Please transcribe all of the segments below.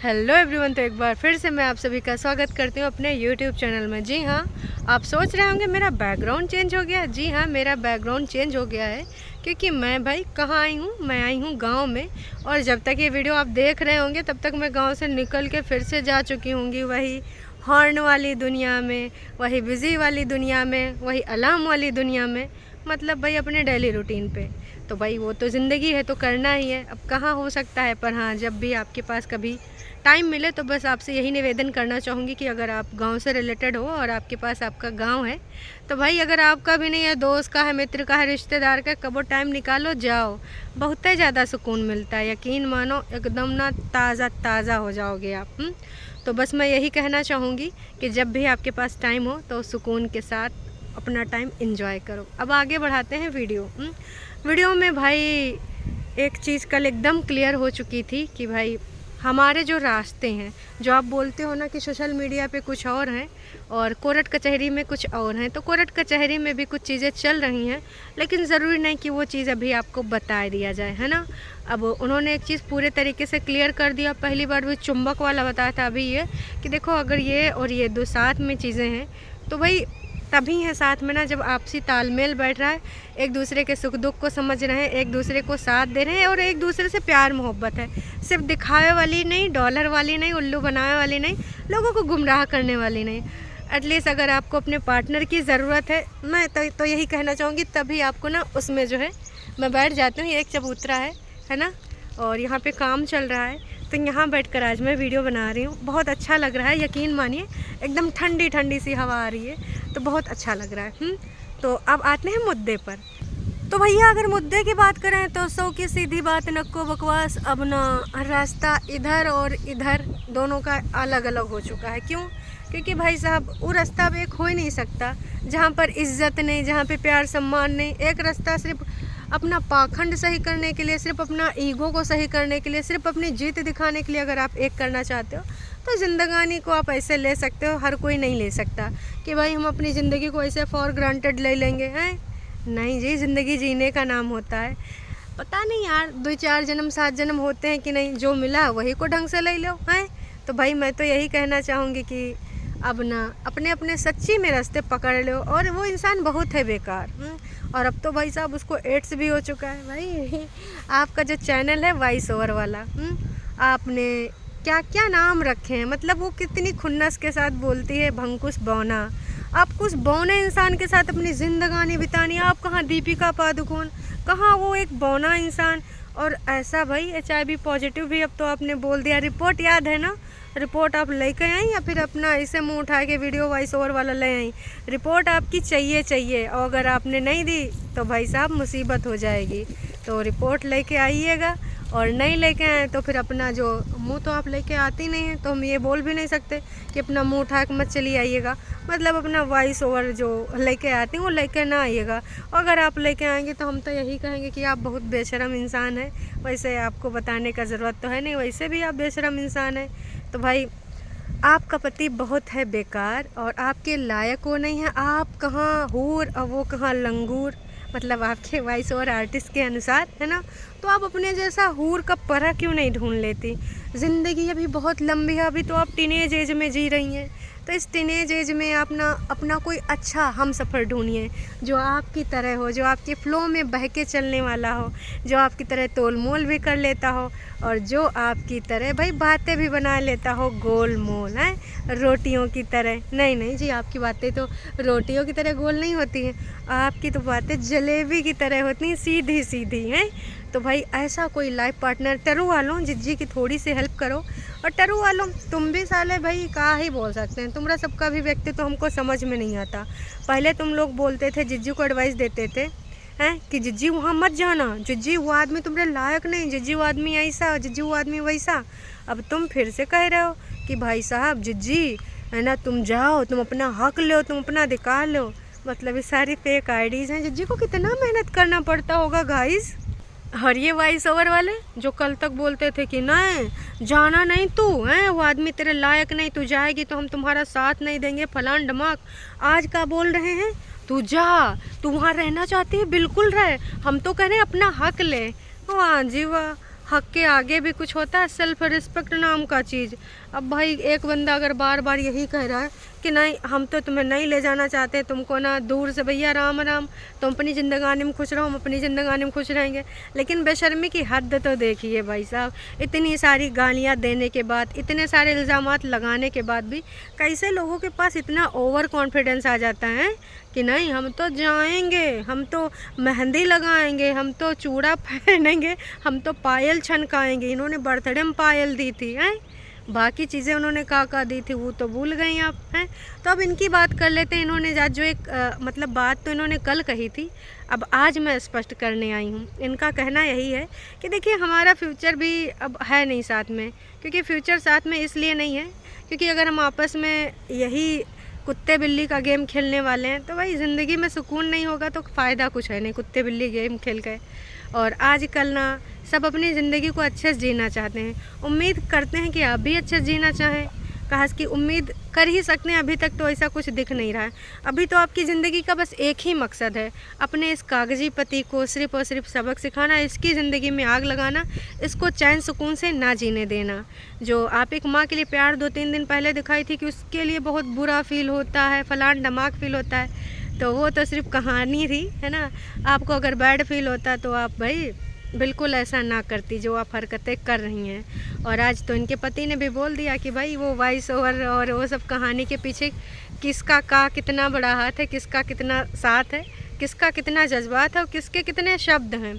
Hello everyone. तो एक बार फिर से मैं आप सभी का स्वागत करती हूँ अपने यूट्यूब चैनल में। जी हाँ, आप सोच रहे होंगे मेरा बैकग्राउंड चेंज हो गया। जी हाँ, मेरा बैकग्राउंड चेंज हो गया है क्योंकि मैं भाई कहाँ आई हूँ, मैं आई हूँ गांव में। और जब तक ये वीडियो आप देख रहे होंगे तब तक मैं गांव से निकल के फिर से जा चुकी होंगी वही हॉर्न वाली दुनिया में, वही बिज़ी वाली दुनिया में, वही अलार्म वाली दुनिया में, मतलब भाई अपने डेली रूटीन पे। तो भाई वो तो ज़िंदगी है, तो करना ही है, अब कहाँ हो सकता है। पर हाँ, जब भी आपके पास कभी टाइम मिले तो बस आपसे यही निवेदन करना चाहूँगी कि अगर आप गांव से रिलेटेड हो और आपके पास आपका गांव है तो भाई अगर आपका भी नहीं है, दोस्त का है, मित्र का है, रिश्तेदार का, कबो टाइम निकालो, जाओ। बहुत ही ज़्यादा सुकून मिलता है, यकीन मानो, एकदम ना ताज़ा ताज़ा हो जाओगे आप। तो बस मैं यही कहना चाहूँगी कि जब भी आपके पास टाइम हो तो सुकून के साथ अपना टाइम एंजॉय करो। अब आगे बढ़ाते हैं वीडियो में। भाई एक चीज़ कल एकदम क्लियर हो चुकी थी कि भाई हमारे जो रास्ते हैं, जो आप बोलते हो ना कि सोशल मीडिया पे कुछ और हैं और कोर्ट कचहरी में कुछ और हैं, तो कोर्ट कचहरी में भी कुछ चीज़ें चल रही हैं, लेकिन ज़रूरी नहीं कि वो चीज़ अभी आपको बता दिया जाए, है ना। अब उन्होंने एक चीज़ पूरे तरीके से क्लियर कर दिया। पहली बार भी चुंबक वाला बताया था, अभी ये कि देखो अगर ये और ये दो साथ में चीज़ें हैं तो भाई तभी है साथ में ना, जब आपसी तालमेल बैठ रहा है, एक दूसरे के सुख दुख को समझ रहे हैं, एक दूसरे को साथ दे रहे हैं और एक दूसरे से प्यार मोहब्बत है। सिर्फ दिखावे वाली नहीं, डॉलर वाली नहीं, उल्लू बनावे वाली नहीं, लोगों को गुमराह करने वाली नहीं। एटलीस्ट अगर आपको अपने पार्टनर की ज़रूरत है, मैं तो यही कहना चाहूँगी, तभी आपको ना उसमें जो है, मैं बैठ जाती हूँ। एक चबूतरा है ना, और यहाँ पे काम चल रहा है, तो यहाँ बैठकर आज मैं वीडियो बना रही हूँ। बहुत अच्छा लग रहा है, यकीन मानिए, एकदम ठंडी ठंडी सी हवा आ रही है, तो बहुत अच्छा लग रहा है। तो अब आते हैं मुद्दे पर। तो भैया अगर मुद्दे की बात करें तो सौ की सीधी बात, नक्को बकवास। अब ना रास्ता इधर और इधर दोनों का अलग अलग हो चुका है। क्यों? क्योंकि भाई साहब वो रास्ता अब एक हो ही नहीं सकता जहाँ पर इज्जत नहीं, जहाँ पे प्यार सम्मान नहीं। एक रास्ता सिर्फ अपना पाखंड सही करने के लिए, सिर्फ अपना ईगो को सही करने के लिए, सिर्फ अपनी जीत दिखाने के लिए अगर आप एक करना चाहते हो तो ज़िंदगानी को आप ऐसे ले सकते हो। हर कोई नहीं ले सकता कि भाई हम अपनी ज़िंदगी को ऐसे फॉर ग्रांटेड ले लेंगे, हैं? नहीं जी, ज़िंदगी जीने का नाम होता है। पता नहीं यार 2-4 जन्म 7 जन्म होते हैं कि नहीं, जो मिला वही को ढंग से ले लो, हैं? तो भाई मैं तो यही कहना चाहूँगी कि अब ना अपने अपने सच्ची में रास्ते पकड़ लो। और वो इंसान बहुत है बेकार। और अब तो भाई साहब उसको एड्स भी हो चुका है। भाई आपका जो चैनल है वॉइस ओवर वाला, आपने क्या क्या नाम रखे हैं, मतलब वो कितनी खुन्नस के साथ बोलती है, भंकुश बौना। आपको उस बौने इंसान के साथ अपनी ज़िंदगानी बितानी, आप कहाँ दीपिका पादुकोण, कहाँ वो एक बौना इंसान। और ऐसा भाई HIV पॉजिटिव भी अब तो आपने बोल दिया। रिपोर्ट याद है ना, रिपोर्ट आप लेके आई या फिर अपना ऐसे मुंह उठा के वीडियो वॉइस ओवर वाला ले आई? रिपोर्ट आपकी चाहिए, और अगर आपने नहीं दी तो भाई साहब मुसीबत हो जाएगी। तो रिपोर्ट लेके आइएगा, और नहीं लेके आए तो फिर अपना जो मुंह तो आप लेके आती नहीं है, तो हम ये बोल भी नहीं सकते कि अपना मुंह उठा के मत चली आइएगा। मतलब अपना वॉइस ओवर जो लेके आती हैं वो लेके ना आइएगा। अगर आप लेके आएंगे तो हम तो यही कहेंगे कि आप बहुत बेशरम इंसान हैं। वैसे आपको बताने का ज़रूरत तो है नहीं, वैसे भी आप बेशरम इंसान हैं। तो भाई आपका पति बहुत है बेकार और आपके लायक वो नहीं है। आप कहाँ हूर और वो कहाँ लंगूर, मतलब आपके वॉइस ओवर आर्टिस्ट के अनुसार, है ना। तो आप अपने जैसा हूर का परा क्यों नहीं ढूंढ लेती? ज़िंदगी अभी बहुत लंबी है, अभी तो आप टीनेज एज में जी रही हैं। तो इस टीनेज एज में अपना कोई अच्छा हम सफ़र ढूंढिए जो आपकी तरह हो, जो आपके फ़्लो में बह के चलने वाला हो, जो आपकी तरह तोल मोल भी कर लेता हो, और जो आपकी तरह भाई बातें भी बना लेता हो गोल मोल, है रोटियों की तरह। नहीं जी, आपकी बातें तो रोटियों की तरह गोल नहीं होती हैं, आपकी तो बातें जलेबी की तरह होती हैं, सीधी सीधी हैं। तो भाई ऐसा कोई लाइफ पार्टनर, टरू वालों जिज्जी की थोड़ी सी हेल्प करो। और टरू वालों तुम भी साले भाई क्या ही बोल सकते हैं, तुम्हारा सबका भी व्यक्ति तो हमको समझ में नहीं आता। पहले तुम लोग बोलते थे, जिज्जी को एडवाइस देते थे, हैं कि जिज्जी वहाँ मत जाना, जिज्जी वो आदमी तुम्हारे लायक नहीं, जिज्जी वो आदमी ऐसा, जिज्जी वो आदमी वैसा। अब तुम फिर से कह रहे हो कि भाई साहब जिज्जी है ना, तुम जाओ, तुम अपना हक लो, तुम अपना अधिकार लो। मतलब ये सारी फेक आईडीज़ हैं। जिज्जी को कितना मेहनत करना पड़ता होगा गाइस। और ये वॉइस ओवर वाले जो कल तक बोलते थे कि नहीं जाना नहीं तू, हैं वो आदमी तेरे लायक नहीं, तू जाएगी तो हम तुम्हारा साथ नहीं देंगे, फलान डमाक। आज का बोल रहे हैं तू जा, तू वहाँ रहना चाहती है बिल्कुल रहे, हम तो कह रहे हैं अपना हक ले। वाह जी वाह, हक के आगे भी कुछ होता है, सेल्फ रिस्पेक्ट नाम का चीज़। अब भाई एक बंदा अगर बार बार यही कह रहा है कि नहीं हम तो तुम्हें नहीं ले जाना चाहते, तुमको ना दूर से भैया राम राम, तुम अपनी ज़िंदगानी में खुश रहो, हम अपनी ज़िंदगानी में खुश रहेंगे। लेकिन बेशर्मी की हद तो देखिए भाई साहब, इतनी सारी गालियाँ देने के बाद, इतने सारे इल्ज़ामात लगाने के बाद भी कैसे लोगों के पास इतना ओवर कॉन्फिडेंस आ जाता है कि नहीं हम तो जाएंगे, हम तो मेहंदी लगाएंगे, हम तो चूड़ा पहनेंगे, हम तो पायल छनकाएंगे। इन्होंने बर्थडे में पायल दी थी हैं, बाकी चीज़ें उन्होंने का दी थी वो तो भूल गई आप हैं। तो अब इनकी बात कर लेते हैं। इन्होंने जो एक मतलब बात तो इन्होंने कल कही थी, अब आज मैं स्पष्ट करने आई हूँ। इनका कहना यही है कि देखिए हमारा फ्यूचर भी अब है नहीं साथ में, क्योंकि फ्यूचर साथ में इसलिए नहीं है क्योंकि अगर हम आपस में यही कुत्ते बिल्ली का गेम खेलने वाले हैं तो भाई ज़िंदगी में सुकून नहीं होगा, तो फ़ायदा कुछ है नहीं कुत्ते बिल्ली गेम खेल के। और आजकल ना सब अपनी ज़िंदगी को अच्छे से जीना चाहते हैं। उम्मीद करते हैं कि आप भी अच्छे से जीना चाहें, खास की उम्मीद कर ही सकते हैं। अभी तक तो ऐसा कुछ दिख नहीं रहा है। अभी तो आपकी ज़िंदगी का बस एक ही मकसद है, अपने इस कागजी पति को सिर्फ़ और सिर्फ सबक सिखाना, इसकी ज़िंदगी में आग लगाना, इसको चैन सुकून से ना जीने देना। जो आप एक माँ के लिए प्यार 2-3 दिन पहले दिखाई थी कि उसके लिए बहुत बुरा फील होता है, फलान धमाक फील होता है, तो वो तो सिर्फ कहानी थी, है ना। आपको अगर बैड फील होता तो आप भाई बिल्कुल ऐसा ना करती जो आप हरकतें कर रही हैं। और आज तो इनके पति ने भी बोल दिया कि भाई वो वॉइस ओवर और वो सब कहानी के पीछे किसका कितना बड़ा हाथ है, किसका कितना साथ है, किसका कितना जज्बात है और किसके कितने शब्द हैं,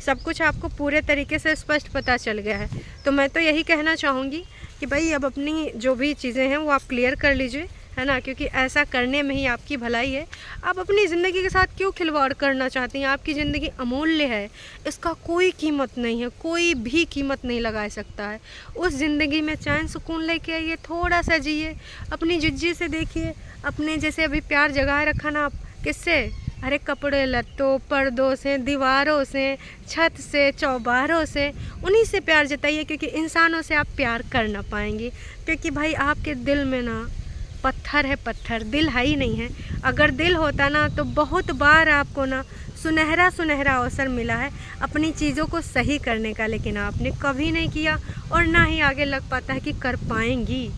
सब कुछ आपको पूरे तरीके से स्पष्ट पता चल गया है। तो मैं तो यही कहना चाहूँगी कि भाई अब अपनी जो भी चीज़ें हैं वो आप क्लियर कर लीजिए, है ना, क्योंकि ऐसा करने में ही आपकी भलाई है। आप अपनी ज़िंदगी के साथ क्यों खिलवाड़ करना चाहती हैं? आपकी ज़िंदगी अमूल्य है, इसका कोई कीमत नहीं है, कोई भी कीमत नहीं लगा सकता है। उस ज़िंदगी में चैन सुकून लेके आइए, थोड़ा सा जिए, अपनी जिज्जी से देखिए। अपने जैसे अभी प्यार जगाए रखा ना आप, किससे? अरे कपड़े लत्तों, पर्दों से, दीवारों से, छत से, चौबारों से, उन्हीं से प्यार जताइए, क्योंकि इंसानों से आप प्यार कर ना पाएंगी। क्योंकि भाई आपके दिल में ना पत्थर है, पत्थर, दिल है ही नहीं है। अगर दिल होता ना तो बहुत बार आपको ना सुनहरा सुनहरा अवसर मिला है अपनी चीज़ों को सही करने का, लेकिन आपने कभी नहीं किया और ना ही आगे लग पाता है कि कर पाएंगी।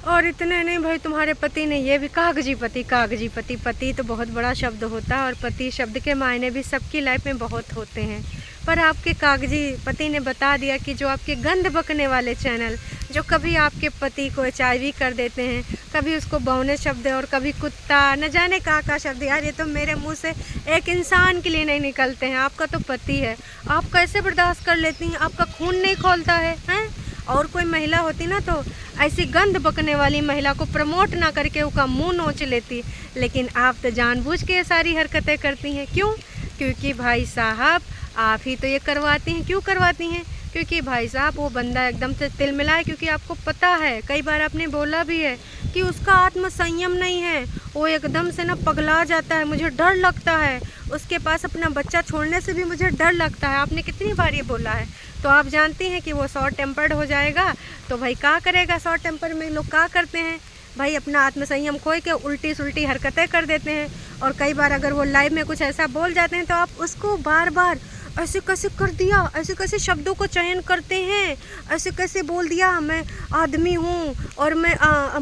और इतने नहीं भाई, तुम्हारे पति ने ये भी कागजी पति, कागजी पति, पति तो बहुत बड़ा शब्द होता है और पति शब्द के मायने भी सबकी लाइफ में बहुत होते हैं। पर आपके कागजी पति ने बता दिया कि जो आपके गंद बकने वाले चैनल, जो कभी आपके पति को HIV कर देते हैं, कभी उसको बौने शब्द और कभी कुत्ता, न जाने का शब्द, यार ये तो मेरे मुंह से एक इंसान के लिए नहीं निकलते हैं। आपका तो पति है, आप कैसे बर्दाश्त कर लेती हैं? आपका खून नहीं खौलता है, हैं? और कोई महिला होती ना तो ऐसी गंद बकने वाली महिला को प्रमोट ना करके उसका मुंह नोच लेती, लेकिन आप तो जानबूझ के ये सारी हरकतें करती हैं। क्यों? क्योंकि भाई साहब आप ही तो ये करवाती हैं। क्यों करवाती हैं? क्योंकि भाई साहब वो बंदा एकदम से तिलमिला है, क्योंकि आपको पता है, कई बार आपने बोला भी है कि उसका आत्मसंयम नहीं है, वो एकदम से ना पगला जाता है, मुझे डर लगता है, उसके पास अपना बच्चा छोड़ने से भी मुझे डर लगता है। आपने कितनी बार ये बोला है। तो आप जानती हैं कि वो शॉर्ट टेम्पर्ड हो जाएगा, तो भाई क्या करेगा? शॉर्ट टेम्पर में लोग क्या करते हैं भाई, अपना आत्मसंयम खोए के उल्टी सुल्टी हरकतें कर देते हैं। और कई बार अगर वो लाइव में कुछ ऐसा बोल जाते हैं तो आप उसको बार बार ऐसे कैसे कर दिया, ऐसे कैसे शब्दों को चयन करते हैं, ऐसे कैसे बोल दिया, मैं आदमी हूँ और मैं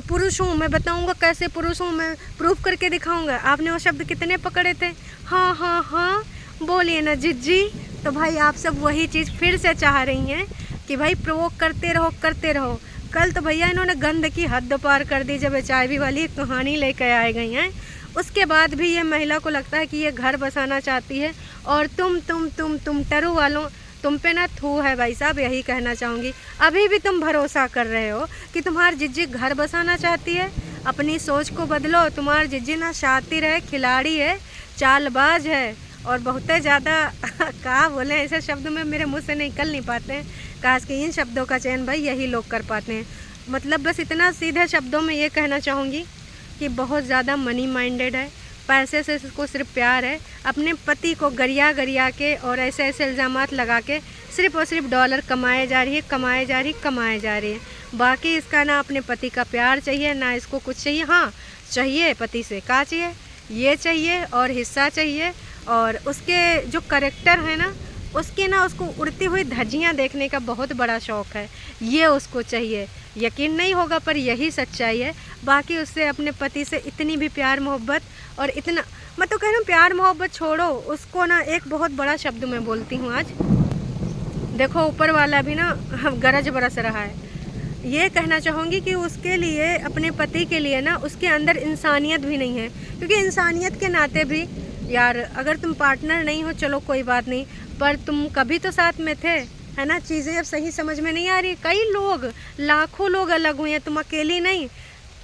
पुरुष हूँ, मैं बताऊँगा कैसे पुरुष हूँ, मैं प्रूफ करके दिखाऊँगा। आपने वो शब्द कितने पकड़े थे? हाँ हाँ हाँ बोलिए ना जिज्जी। तो भाई आप सब वही चीज़ फिर से चाह रही हैं कि भाई प्रोवोक करते रहो, करते रहो। कल तो भैया इन्होंने गंद की हद पार कर दी जब HIV वाली कहानी लेकर आए गई हैं। उसके बाद भी ये महिला को लगता है कि ये घर बसाना चाहती है और तुम टरू वालों, तुम पे ना थू है भाई साहब, यही कहना चाहूँगी। अभी भी तुम भरोसा कर रहे हो कि तुम्हारी जिज्जी घर बसाना चाहती है। अपनी सोच को बदलो। तुम्हारी जिज्जी ना शातिर है, खिलाड़ी है, चालबाज है और बहुत ज़्यादा क्या बोले, ऐसे शब्द में मेरे मुँह से निकल नहीं पाते हैं। खास कि इन शब्दों का चयन भाई यही लोग कर पाते हैं। मतलब बस इतना सीधे शब्दों में ये कहना चाहूँगी कि बहुत ज़्यादा मनी माइंडेड है, पैसे से इसको सिर्फ प्यार है। अपने पति को गरिया गरिया के और ऐसे ऐसे इल्ज़ामात लगा के सिर्फ और सिर्फ डॉलर कमाए जा रही है, कमाए जा रही है। बाकी इसका ना अपने पति का प्यार चाहिए, ना इसको कुछ चाहिए। हाँ चाहिए, पति से क्या चाहिए? ये चाहिए और हिस्सा चाहिए और उसके जो करेक्टर है ना, उसके ना उसको उड़ती हुई धज्जियाँ देखने का बहुत बड़ा शौक़ है, ये उसको चाहिए। यकीन नहीं होगा पर यही सच्चाई है। बाकी उससे अपने पति से इतनी भी प्यार मोहब्बत और इतना, मैं तो कह रही हूँ प्यार मोहब्बत छोड़ो, उसको ना एक बहुत बड़ा शब्द मैं बोलती हूँ आज। देखो ऊपर वाला भी ना गरज बरस रहा है। ये कहना चाहूँगी कि उसके लिए, अपने पति के लिए ना उसके अंदर इंसानियत भी नहीं है। क्योंकि इंसानियत के नाते भी यार, अगर तुम पार्टनर नहीं हो चलो कोई बात नहीं, पर तुम कभी तो साथ में थे, है ना। चीज़ें अब सही समझ में नहीं आ रही। कई लोग, लाखों लोग अलग हुए हैं, तुम अकेली नहीं।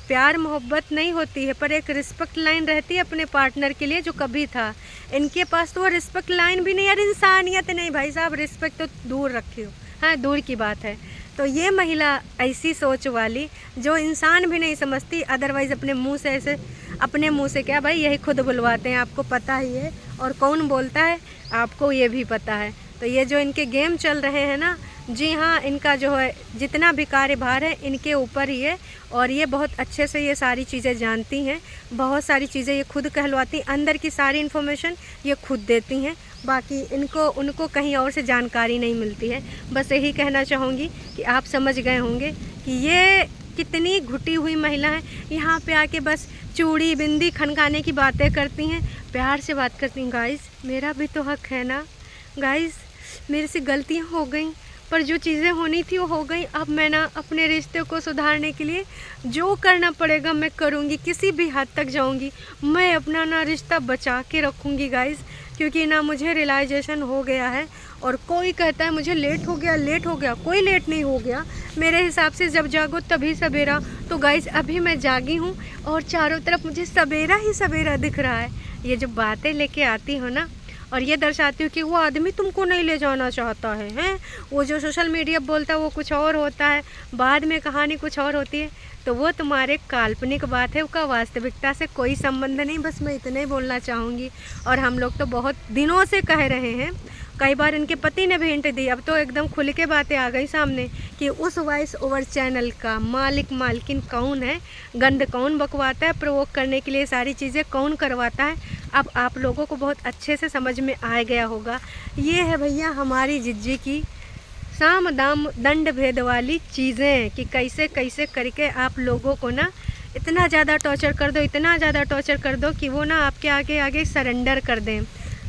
प्यार मोहब्बत नहीं होती है पर एक रिस्पेक्ट लाइन रहती है अपने पार्टनर के लिए, जो कभी था। इनके पास तो वो रिस्पेक्ट लाइन भी नहीं, यार इंसानियत नहीं भाई साहब। रिस्पेक्ट तो दूर रखियो, हाँ दूर की बात है। तो ये महिला ऐसी सोच वाली जो इंसान भी नहीं समझती, अदरवाइज़ अपने मुंह से ऐसे, अपने मुंह से क्या भाई, यही खुद बुलवाते हैं, आपको पता ही है। और कौन बोलता है आपको ये भी पता है। तो ये जो इनके गेम चल रहे हैं ना, जी हाँ, इनका जो है जितना भी कार्यभार है इनके ऊपर ही है। और ये बहुत अच्छे से ये सारी चीज़ें जानती हैं, बहुत सारी चीज़ें ये खुद कहलवाती, अंदर की सारी इन्फॉर्मेशन ये खुद देती हैं। बाकी उनको कहीं और से जानकारी नहीं मिलती है। बस यही कहना चाहूँगी कि आप समझ गए होंगे कि ये कितनी घुटी हुई महिला है। यहाँ पे आके बस चूड़ी बिंदी खनकाने की बातें करती हैं, प्यार से बात करती हैं। गाइस मेरा भी तो हक है ना, गाइस मेरे से गलतियाँ हो गई, पर जो चीज़ें होनी थी वो हो गई। अब मैं ना अपने रिश्ते को सुधारने के लिए जो करना पड़ेगा मैं करूँगी, किसी भी हद तक जाऊँगी। मैं अपना ना रिश्ता बचा के रखूँगी गाइस, क्योंकि ना मुझे रियलाइजेशन हो गया है। और कोई कहता है मुझे लेट हो गया, लेट हो गया, कोई लेट नहीं हो गया। मेरे हिसाब से जब जागो तभी सवेरा। तो गाइस अभी मैं जागी हूँ और चारों तरफ मुझे सवेरा ही सवेरा दिख रहा है। ये जो बातें लेके आती हो ना, और ये दर्शाती हूँ कि वो आदमी तुमको नहीं ले जाना चाहता है, हैं? वो जो सोशल मीडिया बोलता है वो कुछ और होता है, बाद में कहानी कुछ और होती है। तो वो तुम्हारे काल्पनिक बात है, उसका वास्तविकता से कोई संबंध नहीं। बस मैं इतना ही बोलना चाहूँगी। और हम लोग तो बहुत दिनों से कह रहे हैं, कई बार इनके पति ने भी हिंट दी, अब तो एकदम खुल के बातें आ गई सामने कि उस वॉइस ओवर चैनल का मालिक मालकिन कौन है, गंद कौन बकवाता है, प्रोवोक करने के लिए सारी चीज़ें कौन करवाता है। अब आप लोगों को बहुत अच्छे से समझ में आ गया होगा। ये है भैया हमारी जिज्जी की साम दाम दंड भेद वाली चीज़ें, कि कैसे कैसे करके आप लोगों को ना इतना ज़्यादा टॉर्चर कर दो, इतना ज़्यादा टॉर्चर कर दो कि वो ना आपके आगे आगे सरेंडर कर दें।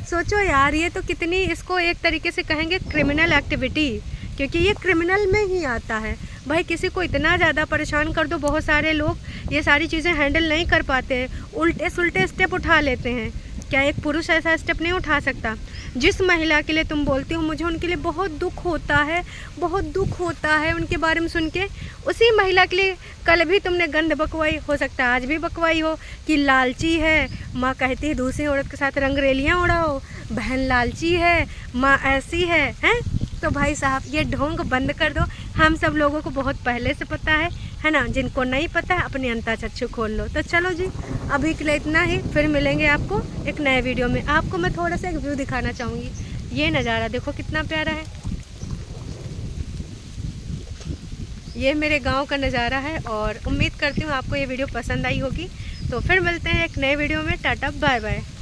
सोचो यार, ये तो कितनी, इसको एक तरीके से कहेंगे क्रिमिनल एक्टिविटी, क्योंकि ये क्रिमिनल में ही आता है। भाई किसी को इतना ज़्यादा परेशान कर दो, बहुत सारे लोग ये सारी चीज़ें हैंडल नहीं कर पाते हैं, उल्टे सुल्टे स्टेप उठा लेते हैं। क्या एक पुरुष ऐसा स्टेप नहीं उठा सकता? जिस महिला के लिए तुम बोलती हो, मुझे उनके लिए बहुत दुख होता है, बहुत दुख होता है उनके बारे में सुन के, उसी महिला के लिए कल भी तुमने गंद बकवाई, हो सकता है आज भी बकवाई हो, कि लालची है, माँ कहती है दूसरी औरत के साथ रंगरेलियाँ उड़ाओ, बहन लालची है, माँ ऐसी है, हैं? तो भाई साहब ये ढोंग बंद कर दो। हम सब लोगों को बहुत पहले से पता है ना। जिनको नहीं पता है अपने अंतःचक्षु खोल लो। तो चलो जी, अभी के लिए इतना ही, फिर मिलेंगे आपको एक नए वीडियो में। आपको मैं थोड़ा सा एक व्यू दिखाना चाहूँगी। ये नज़ारा देखो कितना प्यारा है, ये मेरे गांव का नज़ारा है। और उम्मीद करती हूँ आपको ये वीडियो पसंद आई होगी। तो फिर मिलते हैं एक नए वीडियो में। Tata bye bye.